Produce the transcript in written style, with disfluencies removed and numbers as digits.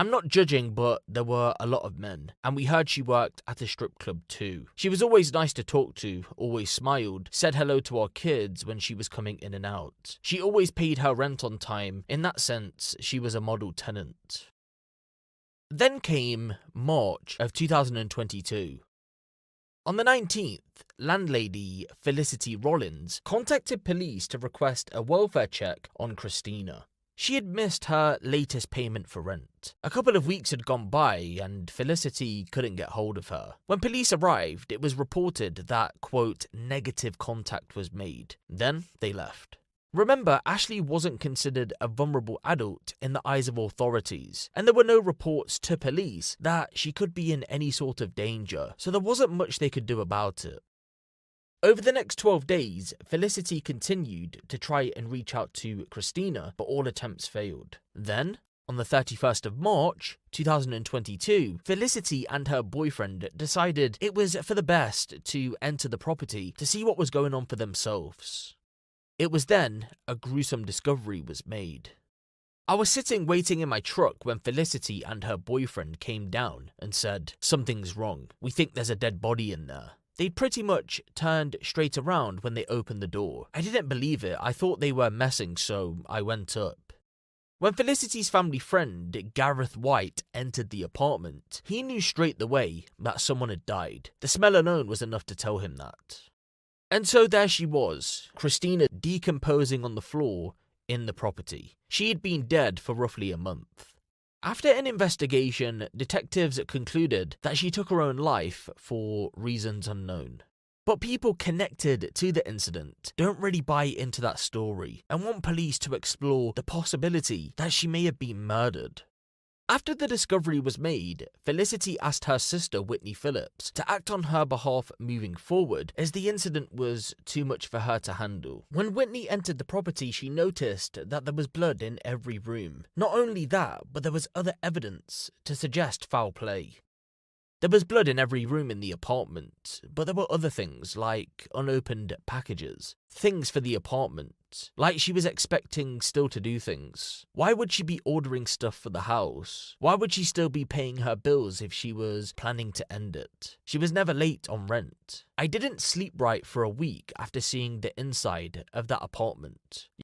I'm not judging, but there were a lot of men, and we heard she worked at a strip club too. She was always nice to talk to, always smiled, said hello to our kids when she was coming in and out. She always paid her rent on time. In that sense, she was a model tenant. Then came March of 2022. On the 19th, landlady Felicity Rollins contacted police to request a welfare check on Christina. She had missed her latest payment for rent. A couple of weeks had gone by and Felicity couldn't get hold of her. When police arrived, it was reported that, quote, negative contact was made. Then they left. Remember, Ashley wasn't considered a vulnerable adult in the eyes of authorities, and there were no reports to police that she could be in any sort of danger, so there wasn't much they could do about it. Over the next 12 days, Felicity continued to try and reach out to Christina, but all attempts failed. Then, on the 31st of March, 2022, Felicity and her boyfriend decided it was for the best to enter the property to see what was going on for themselves. It was then a gruesome discovery was made. I was sitting waiting in my truck when Felicity and her boyfriend came down and said, "Something's wrong. We think there's a dead body in there." They'd pretty much turned straight around when they opened the door. I didn't believe it. I thought they were messing, so I went up. When Felicity's family friend, Gareth White, entered the apartment, he knew straight away that someone had died. The smell alone was enough to tell him that. And so there she was, Christina decomposing on the floor in the property. She had been dead for roughly a month. After an investigation, detectives concluded that she took her own life for reasons unknown. But people connected to the incident don't really buy into that story and want police to explore the possibility that she may have been murdered. After the discovery was made, Felicity asked her sister Whitney Phillips to act on her behalf moving forward as the incident was too much for her to handle. When Whitney entered the property, she noticed that there was blood in every room. Not only that, but there was other evidence to suggest foul play. There was blood in every room in the apartment, but there were other things like unopened packages, things for the apartment, like she was expecting still to do things. Why would she be ordering stuff for the house? Why would she still be paying her bills if she was planning to end it? She was never late on rent. I didn't sleep right for a week after seeing the inside of that apartment.